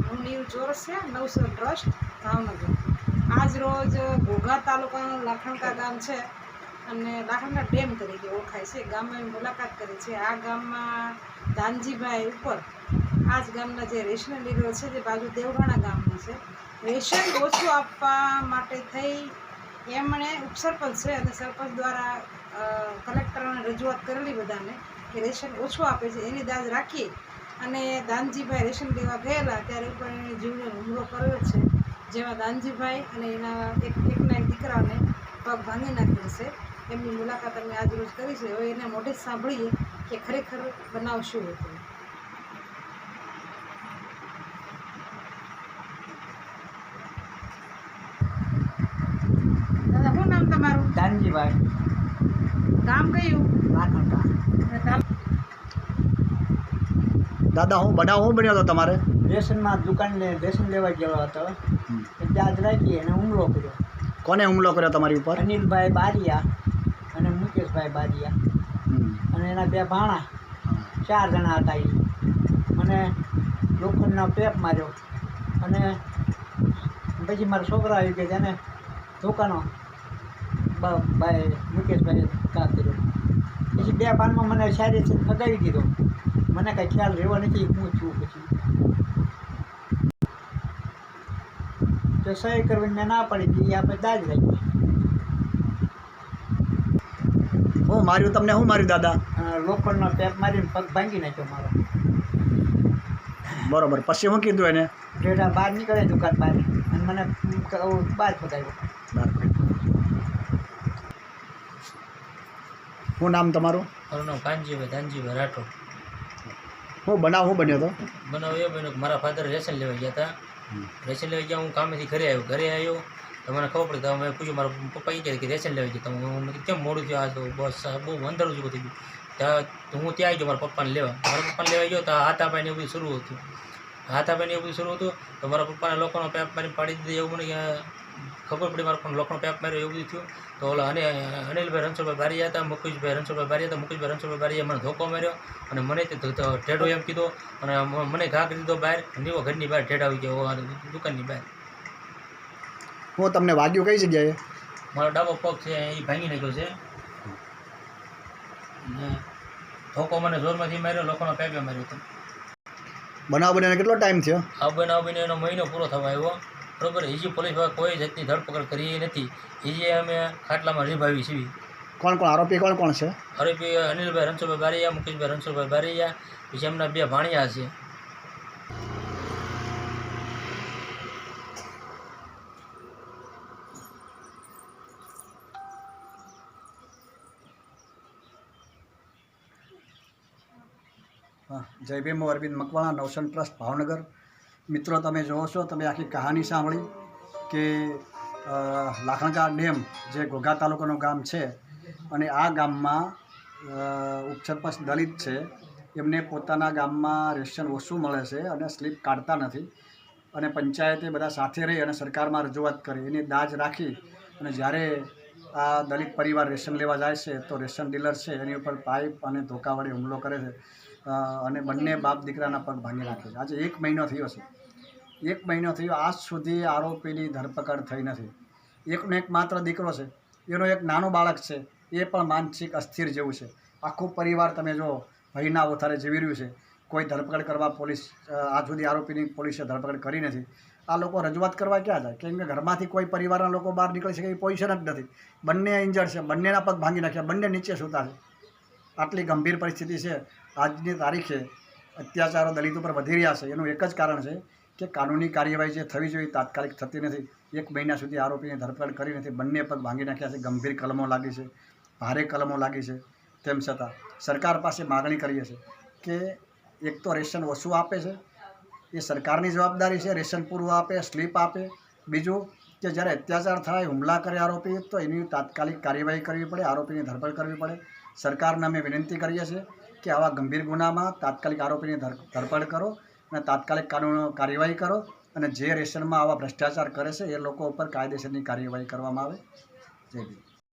હું નીર ચોરસિયા નવસર ટ્રસ્ટ ભાવનગર. આજ રોજ ઘોઘા તાલુકાનું લાખણકા ગામ છે અને લાખણકા ડેમ તરીકે ઓળખાય છે. ગામમાં મુલાકાત કરી છે. આ ગામમાં દાનજીભાઈ ઉપર આ જ ગામના જે રેશનલ ડીલર છે જે બાજુ દેવગાણા ગામના છે, રેશન ઓછું આપવા માટે થઈ એમણે ઉપસરપંચ છે અને સરપંચ દ્વારા કલેક્ટરને રજૂઆત કરેલી બધાને કે રેશન ઓછું આપે છે એની દાજ રાખી અને દાનજીભાઈ રેશન લેવા ગયેલા ત્યારે ઉપર એની જીવનો હુમલો કર્યો છે, જેમાં દાનજીભાઈ અને એના એક દીકરાને પગ ભાંગી નાખેલ છે. એમની મુલાકાત અમે આજ રોજ કરી છે. હવે એને મોઢે સાંભળીએ કે ખરેખર બનાવ શું હતો. દાદા, શું નામ તમારું? દાનજીભાઈ. ગામ કયું? લાખણકા. દાદા, હું બનાવ હું બન્યો હતો તમારે? રેશનમાં દુકાનને રેશન લેવા ગયો હતો, ત્યાં જ રાખી એને હુમલો કર્યો. કોને હુમલો કર્યો તમારી ઉપર? અનિલભાઈ બારિયા અને મુકેશભાઈ બારિયા અને એના બે ભાણા, 4 જણા હતા. એ મને લોખંડનો પેપ માર્યો અને પછી મારા છોકરા આવી ગયા તેને ધોકાનો ભાઈ મુકેશભાઈ ઘા કર્યો. પછી 2 પાનમાં મને શારીરિક ફગાવી દીધો. મને કાંઈ ખ્યાલ રહેવો નથી હું છું. પછી તો સહી કરવી મેં ના પડી હતી, આપણે દાજ રાખી. હું માર્યું તમને? શું માર્યું દાદા? લોખંડનો ટેપ મારીને પગ ભાંગી નાખ્યો મારો. બરોબર. પછી શું કીધું એને? ડેટા બહાર નીકળે દુકાન બહાર અને મને બહાર ફગાવ્યો. શું નામ તમારું? મારું નામ કાનજીભાઈ દાનજીભાઈ રાઠોડ. હું બનાવ હું બન્યો હતો? બનાવ એ બન્યો કે મારા ફાધર રેશન લેવા ગયા હતા. રેશન લેવા ગયા, હું કામેથી ઘરે આવ્યો તો મને ખબર પડી. તો મેં પૂછ્યું, મારા પપ્પા એ કે રેશન લેવા ગયા. તો હું કેમ મોડું થયું? આ તો બસ બહુ અંધારું જેવું થઈ ગયું. ત્યાં હું ત્યાં આવી ગયો મારા પપ્પાને લેવા. ગયો તો હાથાપાઈને એવું બધું શરૂ હતું. તો મારા પપ્પાને લોકોનો પેપ મારી પાડી દીધી એવું મને ખબર પડી. મારા પણ લોકોનો પેપ માર્યો એવું બધું થયું. તો ઓલા અનિલભાઈ રણછોડભાઈ બારિયા હતા, મુકેશભાઈ રણછોડભાઈ બારિયા હતા. મુકેશભાઈ રણછોડભાઈ બારિયા મને ધોકો માર્યો અને મને ઢેડો એમ કીધો અને મને ઘા કરી દીધો બહાર. નીવો ઘરની બહાર ઢેડ આવી ગયો દુકાનની બહાર. હું તમને વાગ્યું કઈ જગ્યાએ? મારો ડાબો પગ છે એ ભાંગી નાખ્યો છે. ધોકો મને જોરમાંથી માર્યો, લોકોનો પેપે માર્યો હતો. બનાવ બન્યાને કેટલો ટાઈમ થયો? આ બનાવ બન્યો એનો મહિનો પૂરો થવા આવ્યો. બરાબર. હજી પોલીસ કોઈ જાતની ધરપકડ કરી નથી. હજી અમે ખાટલામાં રીભાવી છીએ. કોણ આરોપી કોણ છે? આરોપી અનિલભાઈ રણછોડભાઈ બારિયા, મુકેશભાઈ રણછોડભાઈ બારિયા, પછી એમના 2 ભાણિયા છે. જય ભીમ. અરવિંદ મકવાણા, નવસન ટ્રસ્ટ ભાવનગર. મિત્રો, તમે જોવો છો, તમે આખી કહાની સાંભળી કે લાખણકા ડેમ જે ઘોઘા તાલુકાનું ગામ છે અને આ ગામમાં ઉપસરપંચ દલિત છે. એમને પોતાના ગામમાં રેશન ઓછું મળે છે અને સ્લીપ કાઢતા નથી અને પંચાયતે બધા સાથે રહી અને સરકારમાં રજૂઆત કરી. એની દાજ રાખી અને જ્યારે આ દલિત પરિવાર રેશન લેવા જાય છે તો રેશન ડીલર છે એની ઉપર પાઇપ અને ધોકા વડે હુમલો કરે છે અને બંને બાપ દીકરાના પગ ભાંગી નાખે છે. આજે 1 મહિનો થયો છે. 1 મહિનો થયો, આજ સુધી આરોપીની ધરપકડ થઈ નથી. એકનો એક માત્ર દીકરો છે, એનો એક નાનો બાળક છે, એ પણ માનસિક અસ્થિર જેવું છે. આખું પરિવાર તમે જો ભયના ઓથારે જીવી રહ્યું છે. કોઈ ધરપકડ કરવા પોલીસ આજ સુધી આરોપીની પોલીસે ધરપકડ કરી નથી. આ લોકો રજૂઆત કરવા ક્યાં જાય? કેમ કે ઘરમાંથી કોઈ પરિવારના લોકો બહાર નીકળી શકે એ પોઝિશન જ નથી. બંને ઇન્જર્ડ છે, બંનેના પગ ભાંગી નાખ્યા, બંને નીચે સૂતા છે. આટલી ગંભીર પરિસ્થિતિ છે. આજની તારીખે અત્યાચારો દલિત ઉપર વધી રહ્યા છે. એનું એક જ કારણ છે કે કાનૂની કાર્યવાહી જે થવી જોઈએ તાત્કાલિક થતી નથી. 1 મહિના સુધી આરોપીને ધરપકડ કરી નથી. બંને પગ ભાંગી નાખ્યા છે. ગંભીર કલમો લાગી છે, ભારે કલમો લાગી છે. તેમ છતાં સરકાર પાસે માગણી કરીએ છીએ કે એક તો રેશન ઓછું આપે છે, એ સરકારની જવાબદારી છે, રેશન પૂરું આપે, સ્લીપ આપે. બીજું કે જ્યારે અત્યાચાર થાય, હુમલા કરે આરોપી, તો એની તાત્કાલિક કાર્યવાહી કરવી પડે, આરોપીની ધરપકડ કરવી પડે. સરકારને અમે વિનંતી કરીએ છીએ કે આવા ગંભીર ગુનામાં તાત્કાલિક આરોપીની ધરપકડ કરો અને તાત્કાલિક કાનૂની કાર્યવાહી કરો અને જે રેશનમાં આવા ભ્રષ્ટાચાર કરે છે એ લોકો ઉપર કાયદેસરની કાર્યવાહી કરવામાં આવે. જય ભીમ.